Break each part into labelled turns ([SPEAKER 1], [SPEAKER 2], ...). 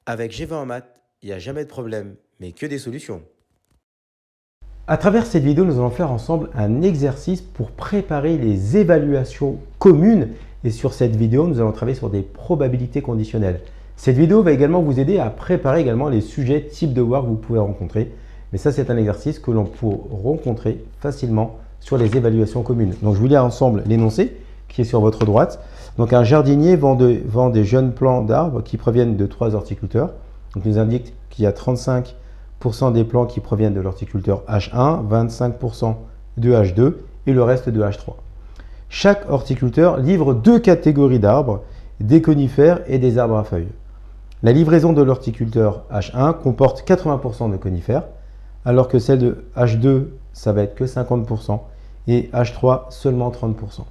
[SPEAKER 1] Avec G20 en maths, il n'y a jamais de problème, mais que des solutions. À travers cette vidéo, nous allons faire ensemble un exercice pour préparer les évaluations communes. Et sur cette vidéo, nous allons travailler sur des probabilités conditionnelles. Cette vidéo va également vous aider à préparer également les sujets type devoir que vous pouvez rencontrer. Mais ça, c'est un exercice que l'on peut rencontrer facilement sur les évaluations communes. Donc, je vous lis ensemble l'énoncé qui est sur votre droite. Donc, un jardinier vend des jeunes plants d'arbres qui proviennent de 3 horticulteurs. Donc, il nous indique qu'il y a 35% des plants qui proviennent de l'horticulteur H1, 25% de H2 et le reste de H3. Chaque horticulteur livre 2 catégories d'arbres, des conifères et des arbres à feuilles. La livraison de l'horticulteur H1 comporte 80% de conifères, alors que celle de H2, ça va être que 50% et H3 seulement 30%.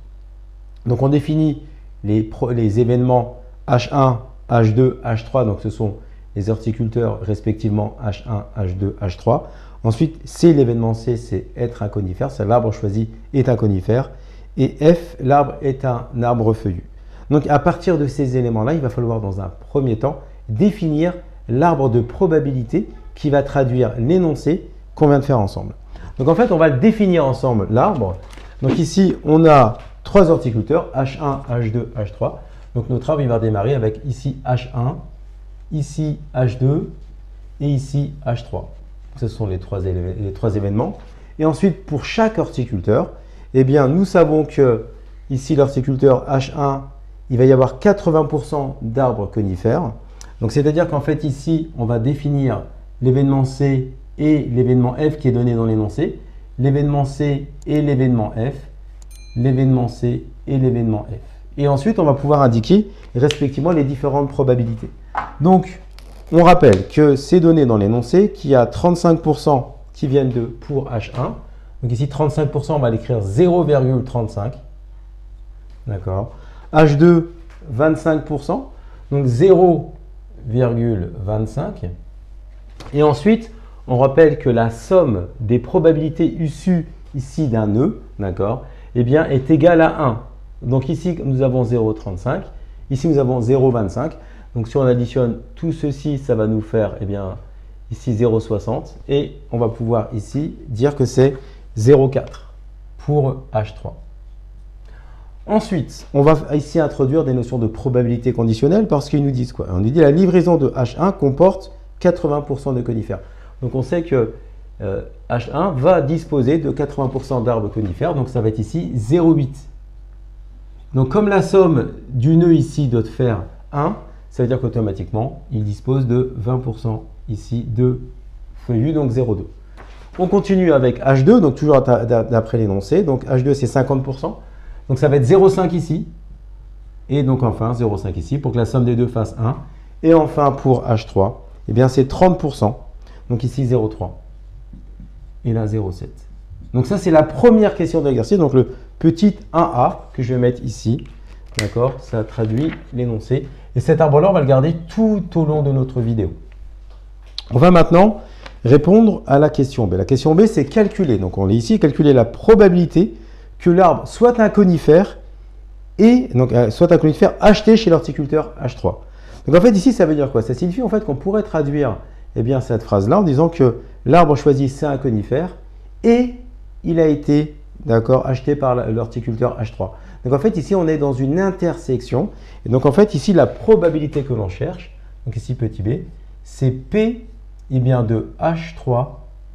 [SPEAKER 1] Donc on définit les événements H1, H2, H3, donc ce sont les horticulteurs respectivement H1, H2, H3. Ensuite, C, l'événement C, c'est être un conifère, c'est l'arbre choisi est un conifère. Et F, l'arbre est un arbre feuillu. Donc à partir de ces éléments-là, il va falloir dans un premier temps définir l'arbre de probabilité qui va traduire l'énoncé qu'on vient de faire ensemble. Donc en fait, on va le définir ensemble, l'arbre. Donc ici, on a 3 horticulteurs, H1, H2, H3. Donc notre arbre, il va démarrer avec ici H1, ici H2 et ici H3. Ce sont les trois événements. Et ensuite, pour chaque horticulteur, eh bien, nous savons que ici, l'horticulteur H1, il va y avoir 80% d'arbres conifères. Donc, c'est-à-dire qu'en fait, ici, on va définir l'événement C et l'événement F qui est donné dans l'énoncé, l'événement C et l'événement F, l'événement C et l'événement F. Et ensuite, on va pouvoir indiquer respectivement les différentes probabilités. Donc, on rappelle que c'est donné dans l'énoncé qu'il y a 35% qui viennent de pour H1. Donc ici, 35%, on va l'écrire 0,35. D'accord. H2, 25%. Donc 0,25. Et ensuite, on rappelle que la somme des probabilités issues ici d'un nœud, d'accord, eh bien, est égale à 1. Donc ici, nous avons 0,35. Ici, nous avons 0,25. Donc si on additionne tout ceci, ça va nous faire, eh bien, ici 0,60. Et on va pouvoir ici dire que c'est 0,4 pour H3. Ensuite, on va ici introduire des notions de probabilité conditionnelle parce qu'ils nous disent quoi? On nous dit la livraison de H1 comporte 80% de conifères. Donc on sait que H1 va disposer de 80% d'arbres conifères, donc ça va être ici 0,8. Donc comme la somme du nœud ici doit faire 1, ça veut dire qu'automatiquement, il dispose de 20% ici de feuillus, donc 0,2. On continue avec H2, donc toujours d'après l'énoncé. Donc H2, c'est 50%. Donc ça va être 0,5 ici. Et donc enfin 0,5 ici pour que la somme des deux fasse 1. Et enfin pour H3, eh bien c'est 30%. Donc ici 0,3. Et là 0,7. Donc ça, c'est la première question de l'exercice. Donc le petit 1A que je vais mettre ici. D'accord? Ça traduit l'énoncé. Et cet arbre-là, on va le garder tout au long de notre vidéo. On va maintenant répondre à la question B. La question B, c'est calculer. Donc, on lit ici, calculer la probabilité que l'arbre soit un conifère soit un conifère acheté chez l'horticulteur H3. Donc, en fait, ici, ça veut dire quoi? Ça signifie en fait qu'on pourrait traduire cette phrase-là en disant que l'arbre choisi, c'est un conifère et il a été acheté par l'horticulteur H3. Donc, en fait, ici, on est dans une intersection. Et donc, en fait, ici, la probabilité que l'on cherche, donc ici, petit b, c'est P de H3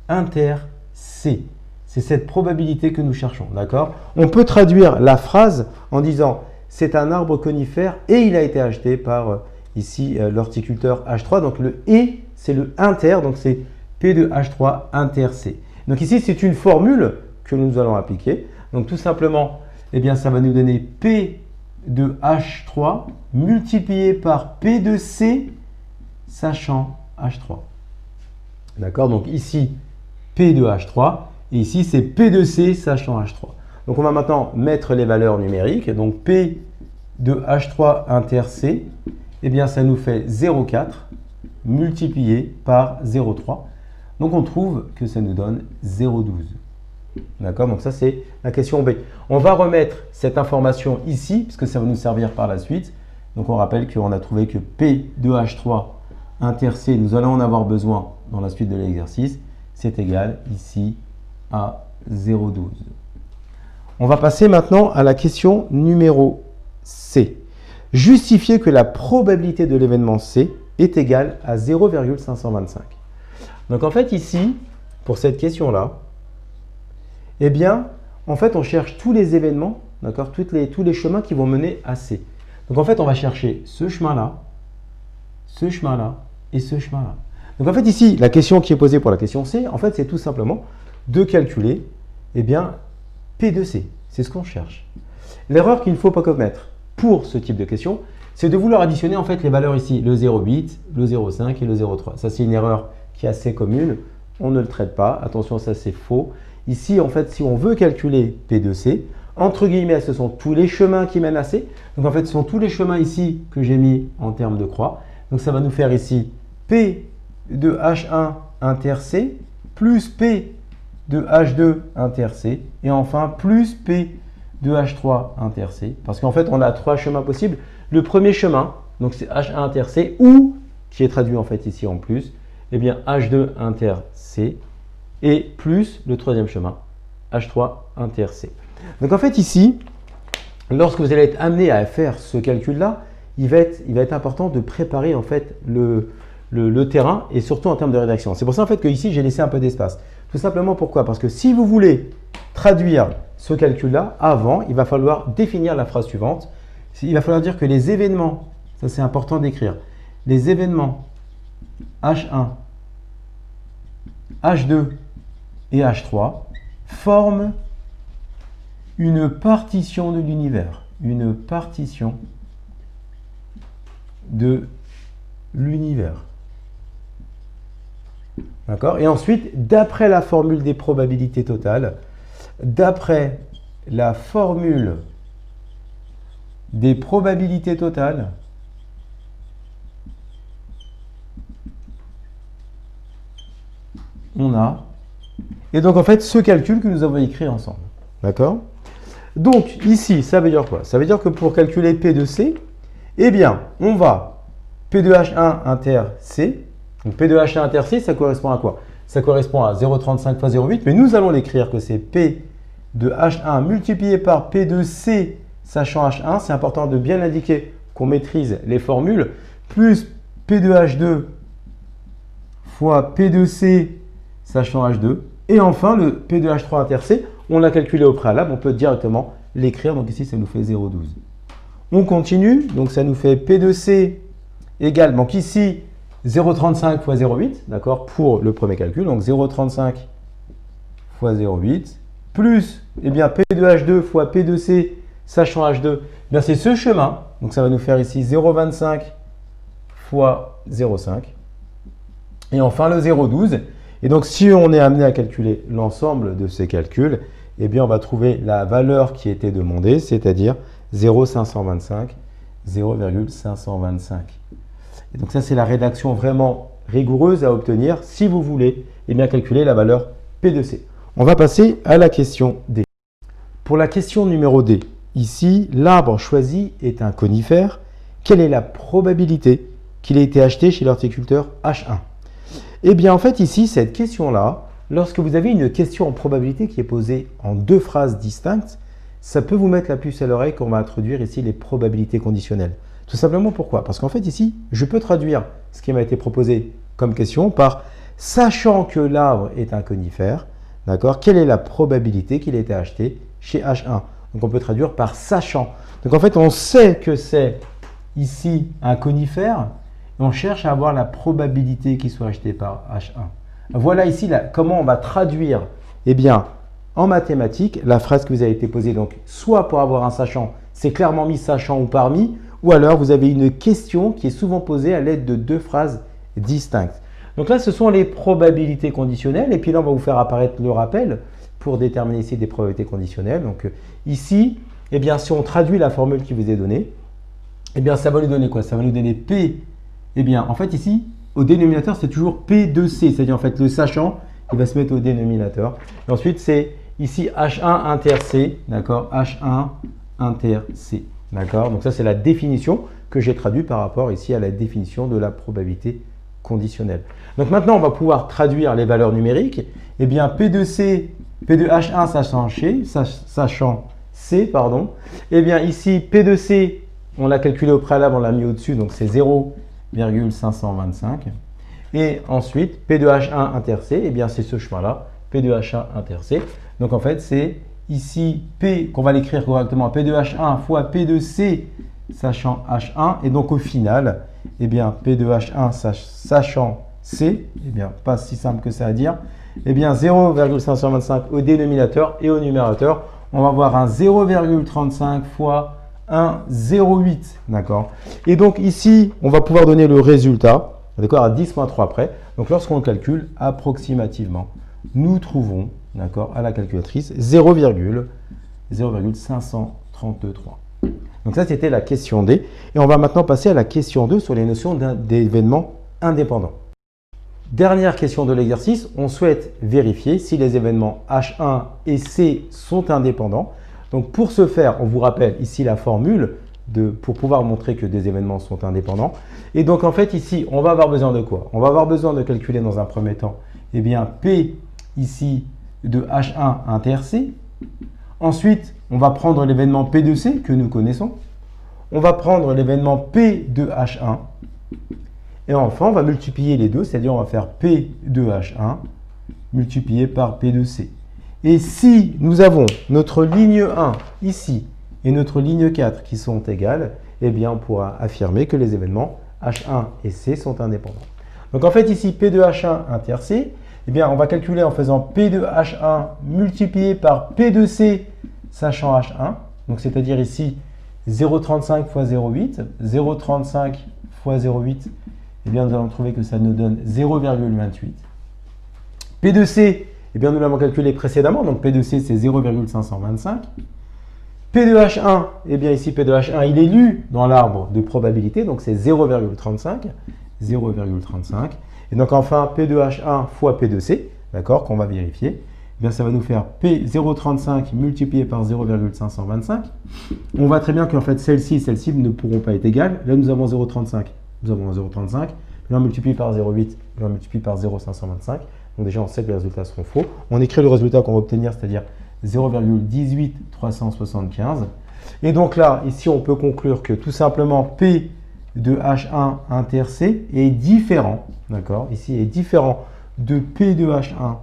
[SPEAKER 1] inter C. C'est cette probabilité que nous cherchons, d'accord? On peut traduire la phrase en disant c'est un arbre conifère et il a été acheté par ici l'horticulteur H3. Donc le et, c'est le inter, donc c'est P de H3 inter C. Donc ici, c'est une formule que nous allons appliquer. Donc tout simplement, eh bien, ça va nous donner P de H3 multiplié par P de C sachant H3. D'accord? Donc ici, P de H3 et ici, c'est P de C sachant H3. Donc on va maintenant mettre les valeurs numériques. Donc P de H3 inter C, eh bien, ça nous fait 0,4 multiplié par 0,3. Donc on trouve que ça nous donne 0,12. D'accord? Donc ça, c'est la question B. On va remettre cette information ici, puisque ça va nous servir par la suite. Donc on rappelle qu'on a trouvé que P de H3 inter C, nous allons en avoir besoin dans la suite de l'exercice, c'est égal ici à 0,12. On va passer maintenant à la question numéro C. Justifier que la probabilité de l'événement C est égale à 0,525. Donc en fait ici, pour cette question-là, eh bien, en fait, on cherche tous les événements, d'accord, tous les chemins qui vont mener à C. Donc en fait, on va chercher ce chemin-là et ce chemin-là. Donc en fait ici, la question qui est posée pour la question C, en fait, c'est tout simplement de calculer, eh bien, P de C. C'est ce qu'on cherche. L'erreur qu'il ne faut pas commettre pour ce type de question, c'est de vouloir additionner en fait les valeurs ici, le 0,8, le 0,5 et le 0,3. Ça, c'est une erreur qui est assez commune. On ne le traite pas. Attention, ça, c'est faux. Ici, en fait, si on veut calculer P de C, entre guillemets, ce sont tous les chemins qui mènent à C. Donc, en fait, ce sont tous les chemins ici que j'ai mis en termes de croix. Donc, ça va nous faire ici P de H1 inter C plus P de H2 inter C et enfin plus P de H3 inter C. Parce qu'en fait, on a trois chemins possibles. Le premier chemin, donc c'est H1 inter C ou, qui est traduit en fait ici en plus, eh bien H2 inter C et plus le troisième chemin, H3 inter C. Donc en fait ici, lorsque vous allez être amené à faire ce calcul-là, il va être important de préparer en fait le terrain et surtout en termes de rédaction. C'est pour ça en fait que ici j'ai laissé un peu d'espace. Tout simplement pourquoi? Parce que si vous voulez traduire ce calcul-là, avant, il va falloir définir la phrase suivante. Il va falloir dire que les événements, ça c'est important d'écrire, les événements H1, H2 et H3 forment une partition de l'univers. Une partition de l'univers. D'accord? Et ensuite, d'après la formule des probabilités totales, d'après la formule des probabilités totales, on a, et donc en fait, ce calcul que nous avons écrit ensemble. D'accord? Donc ici, ça veut dire quoi? Ça veut dire que pour calculer P de C, eh bien, on va P de H1 inter C. Donc P de H1 inter C, ça correspond à quoi? Ça correspond à 0,35 fois 0,8, mais nous allons l'écrire que c'est P de H1 multiplié par P de C, sachant H1. C'est important de bien indiquer qu'on maîtrise les formules, plus P de H2 fois P de C, sachant H2. Et enfin, le P de H3 inter C, on l'a calculé au préalable, on peut directement l'écrire. Donc ici, ça nous fait 0,12. On continue, donc ça nous fait P de C égale, donc ici, 0,35 fois 0,8, d'accord, pour le premier calcul. Donc 0,35 fois 0,8, plus, eh bien, P de H2 fois P de C, sachant H2, eh bien, c'est ce chemin. Donc ça va nous faire ici 0,25 fois 0,5. Et enfin, le 0,12. Et donc, si on est amené à calculer l'ensemble de ces calculs, eh bien, on va trouver la valeur qui était demandée, c'est-à-dire 0,525, 0,525. Et donc, ça, c'est la rédaction vraiment rigoureuse à obtenir si vous voulez eh bien, calculer la valeur P de C. On va passer à la question D. Pour la question numéro D, ici, l'arbre choisi est un conifère. Quelle est la probabilité qu'il ait été acheté chez l'horticulteur H1? Eh bien, en fait, ici, cette question-là, lorsque vous avez une question en probabilité qui est posée en deux phrases distinctes, ça peut vous mettre la puce à l'oreille qu'on va introduire ici les probabilités conditionnelles. Tout simplement pourquoi? Parce qu'en fait, ici, je peux traduire ce qui m'a été proposé comme question par « sachant que l'arbre est un conifère, d'accord, quelle est la probabilité qu'il ait été acheté chez H1 ?» Donc, on peut traduire par « sachant ». Donc, en fait, on sait que c'est ici un conifère. On cherche à avoir la probabilité qu'il soit acheté par H1. Voilà ici comment on va traduire, eh bien, en mathématiques, la phrase qui vous a été posée. Donc, soit pour avoir un sachant, c'est clairement mis sachant ou parmi, ou alors vous avez une question qui est souvent posée à l'aide de deux phrases distinctes. Donc là, ce sont les probabilités conditionnelles. Et puis là, on va vous faire apparaître le rappel pour déterminer ici des probabilités conditionnelles. Donc ici, eh bien, si on traduit la formule qui vous est donnée, eh bien, ça va nous donner quoi? Ça va nous donner P. Eh bien, en fait, ici, au dénominateur, c'est toujours P de C. C'est-à-dire, en fait, le sachant, il va se mettre au dénominateur. Et ensuite, c'est ici H1 inter C. D'accord? H1 inter C. D'accord? Donc, ça, c'est la définition que j'ai traduite par rapport ici à la définition de la probabilité conditionnelle. Donc maintenant, on va pouvoir traduire les valeurs numériques. Eh bien, P de C, P de H1 sachant C, pardon. Eh bien, ici, P de C, on l'a calculé au préalable, on l'a mis au-dessus, donc c'est 0,525. Et ensuite, P de H1 inter C, eh bien, c'est ce chemin-là, P de H1 inter C. Donc, en fait, c'est ici P, qu'on va l'écrire correctement, P de H1 fois P de C, sachant H1. Et donc, au final, eh bien, P de H1 sachant C, eh bien, pas si simple que ça à dire, eh bien, 0,525 au dénominateur et au numérateur, on va avoir un 0,35 fois un 0,8, d'accord? Et donc ici, on va pouvoir donner le résultat, d'accord, à 10,3 près. Donc lorsqu'on calcule approximativement, nous trouvons, d'accord, à la calculatrice 0,533. Donc ça, c'était la question D. Et on va maintenant passer à la question 2 sur les notions d'événements indépendants. Dernière question de l'exercice, on souhaite vérifier si les événements H1 et C sont indépendants. Donc pour ce faire, on vous rappelle ici la formule pour pouvoir montrer que des événements sont indépendants. Et donc en fait ici, on va avoir besoin de quoi? On va avoir besoin de calculer dans un premier temps, eh bien P ici de H1 inter C. Ensuite, on va prendre l'événement P de C que nous connaissons. On va prendre l'événement P de H1. Et enfin, on va multiplier les deux, c'est-à-dire on va faire P de H1 multiplié par P de C. Et si nous avons notre ligne 1 ici et notre ligne 4 qui sont égales, eh bien on pourra affirmer que les événements H1 et C sont indépendants. Donc en fait ici, P de H1 inter C, eh bien on va calculer en faisant P de H1 multiplié par P de C sachant H1. Donc c'est-à-dire ici 0,35 fois 0,8, 0,35 fois 0,8, eh bien, nous allons trouver que ça nous donne 0,28. P de C, eh bien, nous l'avons calculé précédemment, donc P de C, c'est 0,525. P de H1, eh bien, ici, P de H1, il est lu dans l'arbre de probabilité, donc c'est 0,35. 0,35. Et donc, enfin, P de H1 fois P de C, d'accord, qu'on va vérifier. Eh bien, ça va nous faire P 0,35 multiplié par 0,525. On voit très bien qu'en fait, celle-ci et celle-ci ne pourront pas être égales. Là, nous avons 0,35. Nous avons 0,35, là on multiplie par 0,8, là on multiplie par 0,525. Donc déjà on sait que les résultats seront faux. On écrit le résultat qu'on va obtenir, c'est-à-dire 0,18375. Et donc là, ici on peut conclure que tout simplement P de H1 inter C est différent, d'accord, ici est différent de P de H1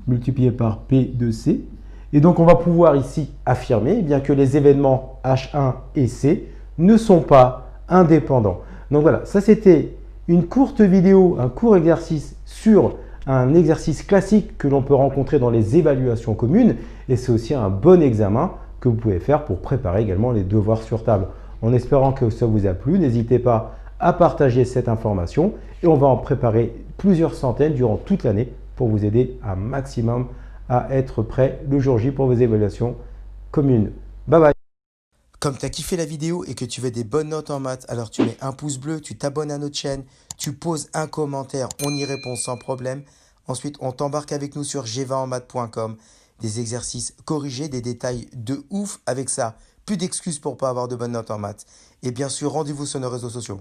[SPEAKER 1] multiplié par P de C. Et donc on va pouvoir ici affirmer eh bien, que les événements H1 et C ne sont pas indépendants. Donc voilà, ça c'était une courte vidéo, un court exercice sur un exercice classique que l'on peut rencontrer dans les évaluations communes et c'est aussi un bon examen que vous pouvez faire pour préparer également les devoirs sur table. En espérant que ça vous a plu, n'hésitez pas à partager cette information et on va en préparer plusieurs centaines durant toute l'année pour vous aider un maximum à être prêt le jour J pour vos évaluations communes. Bye bye!
[SPEAKER 2] Comme tu as kiffé la vidéo et que tu veux des bonnes notes en maths, alors tu mets un pouce bleu, tu t'abonnes à notre chaîne, tu poses un commentaire, on y répond sans problème. Ensuite, on t'embarque avec nous sur g20enmaths.com. Des exercices corrigés, des détails de ouf avec ça. Plus d'excuses pour pas avoir de bonnes notes en maths. Et bien sûr, rendez-vous sur nos réseaux sociaux.